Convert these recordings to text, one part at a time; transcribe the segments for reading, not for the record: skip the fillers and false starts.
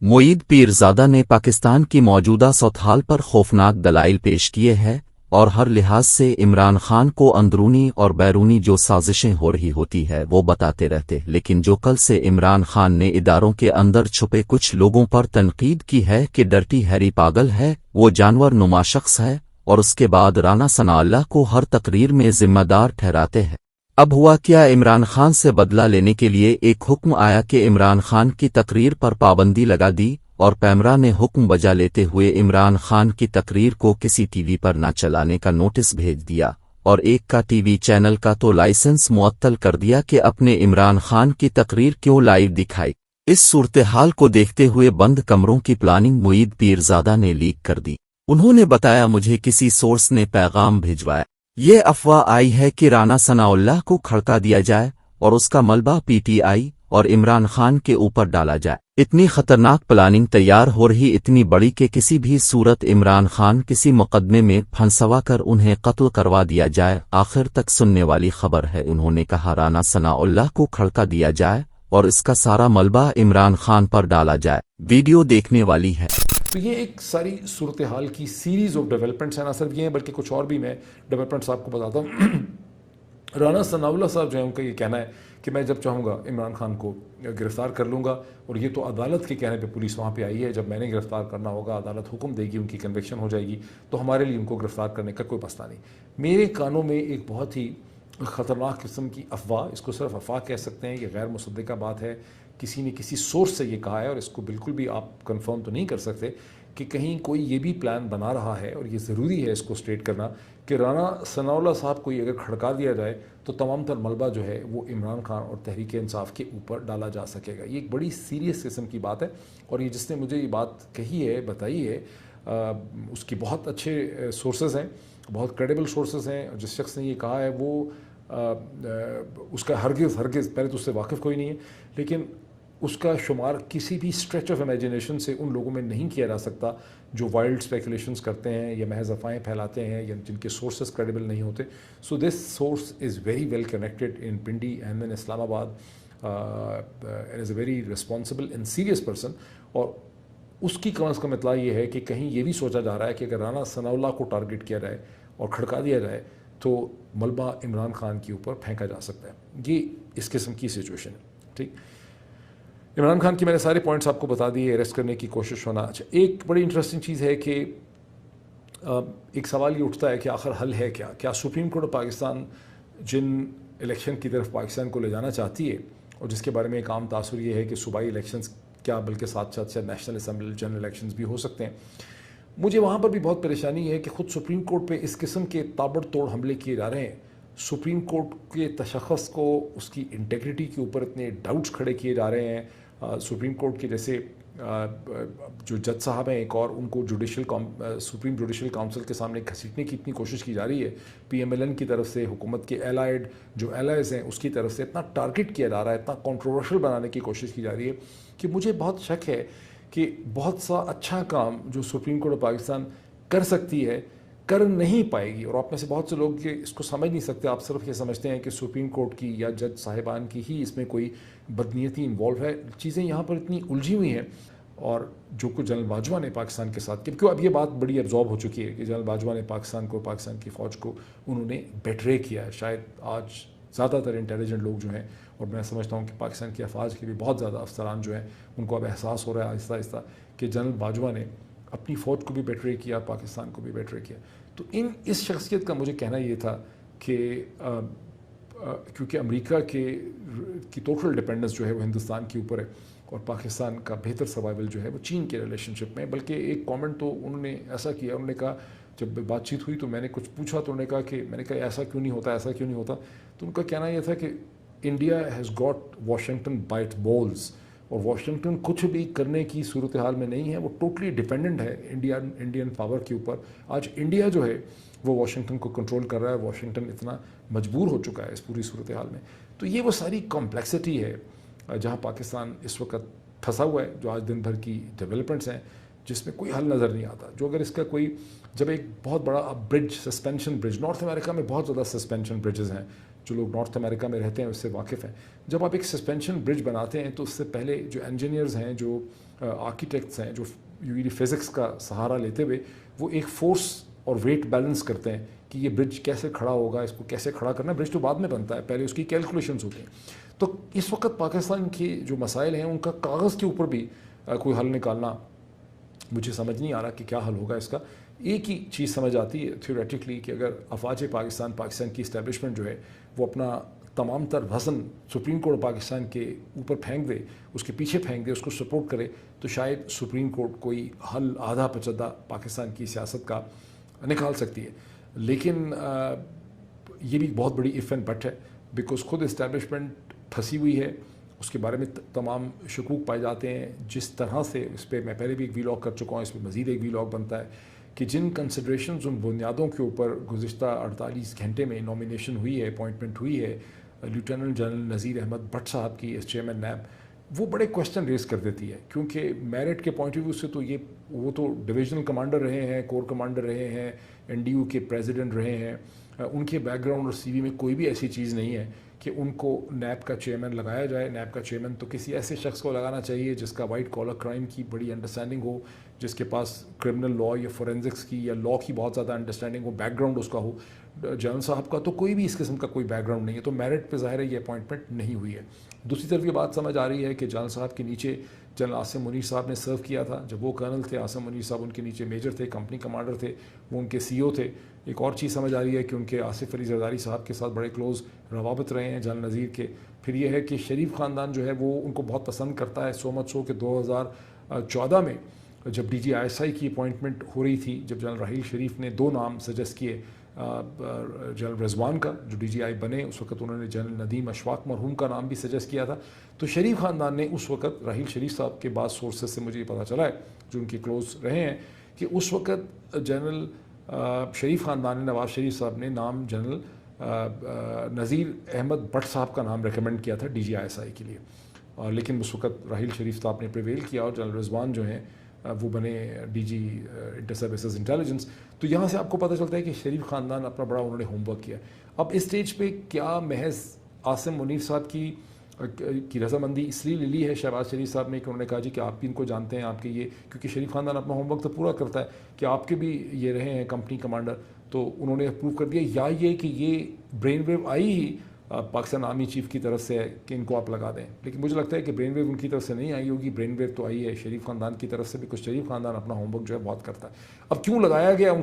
मुईद पीरज़ादा ने पाकिस्तान की मौजूदा सूरत-हाल पर खौफनाक दलाइल पेश किए हैं और हर लिहाज से इमरान खान को अंदरूनी और बैरूनी जो साजिशें हो रही होती है वो बताते रहते, लेकिन जो कल से इमरान खान ने इदारों के अंदर छुपे कुछ लोगों पर तनकीद की है कि डर्टी हैरी पागल है, वो जानवर नुमा शख्स है, और उसके बाद राना सनाउल्लाह को हर तकरीर में जिम्मेदार ठहराते हैं। अब हुआ क्या, इमरान खान से बदला लेने के लिए एक हुक्म आया कि इमरान खान की तकरीर पर पाबंदी लगा दी और पैमरा ने हुक्म बजा लेते हुए इमरान खान की तकरीर को किसी टीवी पर न चलाने का नोटिस भेज दिया और एक का टीवी चैनल का तो लाइसेंस मुअत्तल कर दिया कि अपने इमरान खान की तकरीर क्यों लाइव दिखाई। इस सूरत हाल को देखते हुए बंद कमरों की प्लानिंग मुईद पीरज़ादा ने लीक कर दी। उन्होंने बताया, मुझे किसी सोर्स ने पैगाम भिजवाया, ये अफवाह आई है कि राना सनाउल्लाह को खड़का दिया जाए और उसका मलबा पीटीआई और इमरान खान के ऊपर डाला जाए। इतनी खतरनाक प्लानिंग तैयार हो रही, इतनी बड़ी कि किसी भी सूरत इमरान खान किसी मुकदमे में फंसवा कर उन्हें कत्ल करवा दिया जाए। आखिर तक सुनने वाली खबर है। उन्होंने कहा, राना सनाउल्लाह को खड़का दिया जाए और इसका सारा मलबा इमरान खान पर डाला जाए। वीडियो देखने वाली है। तो ये एक सारी सूरत हाल की सीरीज़ ऑफ डेवलपमेंट्स हैं, ना सिर्फ ये हैं बल्कि कुछ और भी मैं डेवलपमेंट्स आपको बताता हूँ। राना सनाउल्लाह साहब जो है उनका ये कहना है कि मैं जब चाहूँगा इमरान खान को गिरफ़्तार कर लूँगा, और ये तो अदालत के कहने पे पुलिस वहाँ पे आई है। जब मैंने गिरफ़्तार करना होगा, अदालत हुक्म देगी, उनकी कन्विक्शन हो जाएगी, तो हमारे लिए उनको गिरफ़्तार करने का कोई मसला नहीं। मेरे कानों में एक बहुत ही ख़तरनाक किस्म की अफवाह, इसको सिर्फ अफवाह कह सकते हैं, ये गैर मुसद्दिक़ा बात है, किसी ने किसी सोर्स से ये कहा है और इसको बिल्कुल भी आप कंफर्म तो नहीं कर सकते कि कहीं कोई ये भी प्लान बना रहा है, और ये ज़रूरी है इसको स्टेट करना कि राना सनाउल्लाह साहब को ये अगर खड़का दिया जाए तो तमाम तर मलबा जो है वो इमरान खान और तहरीक इंसाफ के ऊपर डाला जा सकेगा। ये एक बड़ी सीरियस किस्म की बात है, और ये जिसने मुझे ये बात कही है, बताई है, उसकी बहुत अच्छे सोर्सेज हैं, बहुत क्रेडिबल सोर्सेज हैं। जिस शख्स ने ये कहा है वो उसका हरगिज़ पहले तो उससे वाकिफ़ कोई नहीं है, लेकिन उसका शुमार किसी भी स्ट्रेच ऑफ इमेजिनेशन से उन लोगों में नहीं किया जा सकता जो वाइल्ड स्पेकुलेशंस करते हैं या महज अफवाहें फैलाते हैं या जिनके सोर्सेज क्रेडिबल नहीं होते। So this source is very well connected in Pindi and in Islamabad, and is a very responsible and serious person. और उसकी कम अज़ कम इत्तला ये है कि कहीं ये भी सोचा जा रहा है कि अगर राना सनाउल्लाह को टारगेट किया जाए और खड़का दिया जाए तो मलबा इमरान खान के ऊपर फेंका जा सकता है। ये इस किस्म की सिचुएशन है। ठीक, इमरान खान की मैंने सारे पॉइंट्स आपको बता दिए, अरेस्ट करने की कोशिश होना। अच्छा, एक बड़ी इंटरेस्टिंग चीज़ है कि एक सवाल ये उठता है कि आखिर हल है क्या? क्या सुप्रीम कोर्ट ऑफ पाकिस्तान जिन इलेक्शन की तरफ पाकिस्तान को ले जाना चाहती है, और जिसके बारे में एक आम तासुर ये है कि सूबाई इलेक्शंस क्या बल्कि साथ साथ शायद नेशनल असम्बली जनरल इलेक्शंस भी हो सकते हैं, मुझे वहाँ पर भी बहुत परेशानी है कि ख़ुद सुप्रीम कोर्ट पे इस किस्म के ताबड़तोड़ हमले किए जा रहे हैं। सुप्रीम कोर्ट के तशख़्ख़ुस को, उसकी इंटेग्रिटी के ऊपर इतने डाउट्स खड़े किए जा रहे हैं। सुप्रीम कोर्ट के जैसे जो जज साहब हैं एक, और उनको सुप्रीम जुडिशल काउंसिल के सामने घसीटने की इतनी कोशिश की जा रही है PMLN की तरफ से, हुकूमत के एलाइड जो एलाइज हैं उसकी तरफ से इतना टारगेट किया जा रहा है, इतना कंट्रोवर्शियल बनाने की कोशिश की जा रही है कि मुझे बहुत शक है कि बहुत सा अच्छा काम जो सुप्रीम कोर्ट ऑफ पाकिस्तान कर सकती है कर नहीं पाएगी। और आप में से बहुत से लोग ये इसको समझ नहीं सकते, आप सिर्फ ये समझते हैं कि सुप्रीम कोर्ट की या जज साहिबान की ही इसमें कोई बदनीयती इन्वॉल्व है। चीज़ें यहाँ पर इतनी उलझी हुई हैं, और जो कुछ जनरल बाजवा ने पाकिस्तान के साथ, क्योंकि अब ये बात बड़ी एब्जॉर्ब हो चुकी है कि जनरल बाजवा ने पाकिस्तान को, पाकिस्तान की फ़ौज को उन्होंने बेट्रे किया है। शायद आज ज़्यादातर इंटेलिजेंट लोग जो हैं, और मैं समझता हूँ कि पाकिस्तान की अफवाज के भी बहुत ज़्यादा अफसरान जो हैं उनको अब एहसास हो रहा है आहिस्ता आहिस्ता कि जनरल बाजवा ने अपनी फ़ौज को भी बेट्रे किया, पाकिस्तान को भी बेट्रे किया। तो इस शख्सियत का मुझे कहना ये था कि क्योंकि अमेरिका की टोटल डिपेंडेंस जो है वो हिंदुस्तान के ऊपर है, और पाकिस्तान का बेहतर सर्वाइवल जो है वो चीन के रिलेशनशिप में। बल्कि एक कमेंट तो उन्होंने ऐसा किया, उन्होंने कहा, जब बातचीत हुई तो मैंने कुछ पूछा तो उन्होंने कहा कि, मैंने कहा ऐसा क्यों नहीं होता, ऐसा क्यों नहीं होता, तो उनका कहना यह था कि India has got Washington bye it's balls, और वाशिंगटन कुछ भी करने की सूरत हाल में नहीं है, वो टोटली डिपेंडेंट है इंडियन पावर के ऊपर। आज इंडिया जो है वो वाशिंगटन को कंट्रोल कर रहा है, वाशिंगटन इतना मजबूर हो चुका है इस पूरी सूरत हाल में। तो ये वो सारी कॉम्प्लेक्सिटी है जहाँ पाकिस्तान इस वक्त फंसा हुआ है, जो आज दिन भर की डेवलपमेंट्स हैं जिसमें कोई हल नज़र नहीं आता। जो अगर इसका कोई, जब एक बहुत बड़ा bridge, suspension bridge, north America में बहुत ज़्यादा सस्पेंशन ब्रिजेज़ हैं, जो लोग नॉर्थ अमेरिका में रहते हैं उससे वाकिफ़ हैं। जब आप एक सस्पेंशन ब्रिज बनाते हैं तो उससे पहले जो इंजीनियर्स हैं, जो आर्किटेक्ट्स हैं जो यूजली फिज़िक्स का सहारा लेते हुए वो एक फोर्स और वेट बैलेंस करते हैं कि ये ब्रिज कैसे खड़ा होगा, इसको कैसे खड़ा करना है। ब्रिज तो बाद में बनता है, पहले उसकी कैलकुलेशंस होती हैं। तो इस वक्त पाकिस्तान के जो मसाइल हैं उनका कागज़ के ऊपर भी कोई हल निकालना मुझे समझ नहीं आ रहा कि क्या हल होगा इसका। एक ही चीज़ समझ आती है थ्योरेटिकली कि अगर अफवाज पाकिस्तान की इस्टेब्लिशमेंट जो है वो अपना तमाम तर वज़न सुप्रीम कोर्ट पाकिस्तान के ऊपर फेंक दे, उसके पीछे फेंक दे, उसको सपोर्ट करे, तो शायद सुप्रीम कोर्ट कोई हल आधा पचद्दा पाकिस्तान की सियासत का निकाल सकती है। लेकिन ये भी बहुत बड़ी इफ़ एंड बट है, बिकॉज खुद इस्टेब्लिशमेंट फंसी हुई है, उसके बारे में तमाम शकूक पाए जाते हैं। जिस तरह से इस पर मैं पहले भी एक वीलॉग कर चुका हूँ, इस पर मज़ीद एक वीलॉग बनता है कि जिन कंसिड्रेशंस उन बुनियादों के ऊपर गुज़िश्ता 48 घंटे में नॉमिनेशन हुई है, अपॉइंटमेंट हुई है लेफ्टिनेंट जनरल नज़ीर अहमद भट्ट साहब की एस चेयरमैन नैब, वो बड़े क्वेश्चन रेज कर देती है। क्योंकि मेरिट के पॉइंट ऑफ व्यू से तो वो तो डिविजनल कमांडर रहे हैं, कोर कमांडर रहे हैं, एनडीयू के प्रेसिडेंट रहे हैं, उनके बैकग्राउंड और सीवी में कोई भी ऐसी चीज़ नहीं है कि उनको नैब का चेयरमैन लगाया जाए। नैब का चेयरमैन तो किसी ऐसे शख्स को लगाना चाहिए जिसका वाइट कॉलर क्राइम की बड़ी अंडरस्टैंडिंग हो, जिसके पास क्रिमिनल लॉ या फोरेंसिक्स की या लॉ की बहुत ज़्यादा अंडरस्टैंडिंग हो, बैकग्राउंड उसका हो। जनरल साहब का तो कोई भी इस किस्म का कोई बैकग्राउंड नहीं है, तो मेरिट पे ज़ाहिर है ये अपॉइंटमेंट नहीं हुई है। दूसरी तरफ ये बात समझ आ रही है कि जनरल साहब के नीचे जनरल आसिम मुनीर साहब ने सर्व किया था। जब वो कर्नल थे, आसिम मुनीर साहब उनके नीचे मेजर थे, कंपनी कमांडर थे, वो उनके सीईओ थे। एक और चीज़ समझ आ रही है कि उनके आसिफ अली जरदारी साहब के साथ बड़े क्लोज़ रवाबत रहे हैं जनरल नज़ीर के। फिर ये है कि शरीफ ख़ानदान जो है वो उनको बहुत पसंद करता है, सो मच सो कि 2014 में जब DGISI की अपॉइंटमेंट हो रही थी, जब जनरल राहील शरीफ ने 2 नाम सजेस्ट किए जनरल रिजवान का जो DGI बने, उस वक्त उन्होंने जनरल नदीम अशफाक मरहूम का नाम भी सजेस्ट किया था। तो शरीफ ख़ानदान ने उस वक्त राहील शरीफ साहब के बाद सोर्सेज से मुझे पता चला है जो उनके क्लोज रहे हैं कि उस वक्त जनरल शरीफ ख़ानदान ने, नवाज़ शरीफ साहब ने नाम जनरल नज़ीर अहमद भट्ट साहब का नाम रिकमेंड किया था DGISI के लिए। लेकिन उस वक्त राहील शरीफ साहब ने प्रिवेल किया और जनरल रिजवान जो हैं वो बने DG इंटर सर्विसेज इंटेलिजेंस। तो यहाँ से आपको पता चलता है कि शरीफ ख़ानदान अपना बड़ा उन्होंने होमवर्क किया। अब इस स्टेज पे क्या महज आसिम मुनीर साहब की रजामंदी इसलिए ले ली है शहबाज शरीफ साहब ने कि उन्होंने कहा जी कि आप भी इनको जानते हैं, आपके ये, क्योंकि शरीफ ख़ानदान अपना होमवर्क तो पूरा करता है कि आपके भी ये रहे हैं कंपनी कमांडर, तो उन्होंने अप्रूव कर दिया, या ये कि ये ब्रेन वेव आई ही पाकिस्तान आर्मी चीफ की तरफ से है कि इनको आप लगा दें। लेकिन मुझे लगता है कि ब्रेन वेव उनकी तरफ से नहीं आई होगी, ब्रेन वेव तो आई है शरीफ ख़ानदान की तरफ से, बिकॉज शरीफ ख़ानदान अपना होमवर्क जो है बहुत करता है। अब क्यों लगाया गया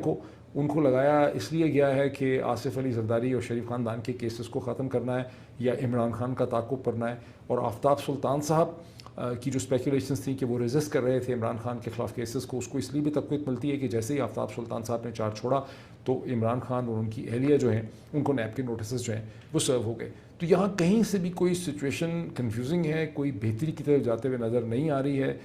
उनको लगाया इसलिए गया है कि आसिफ अली जरदारी और शरीफ ख़ानदान के केसेस को ख़त्म करना है या इमरान खान का ताक़ुब करना है। और आफ्ताब सुल्तान साहब की जो स्पेकुलेशंस थी कि वो रेजिस्ट कर रहे थे इमरान खान के ख़िलाफ़ केसेस को, उसको इसलिए भी तक़वीत मिलती है कि जैसे ही आफ्ताब सुल्तान साहब ने चार्ज छोड़ा तो इमरान खान और उनकी एहलिया जो हैं उनको नैब के नोटिस जो हैं वो सर्व हो गए। तो यहाँ कहीं से भी कोई सिचुएशन कन्फ्यूजिंग है, कोई बेहतरी की तरफ जाते हुए नज़र नहीं आ रही है।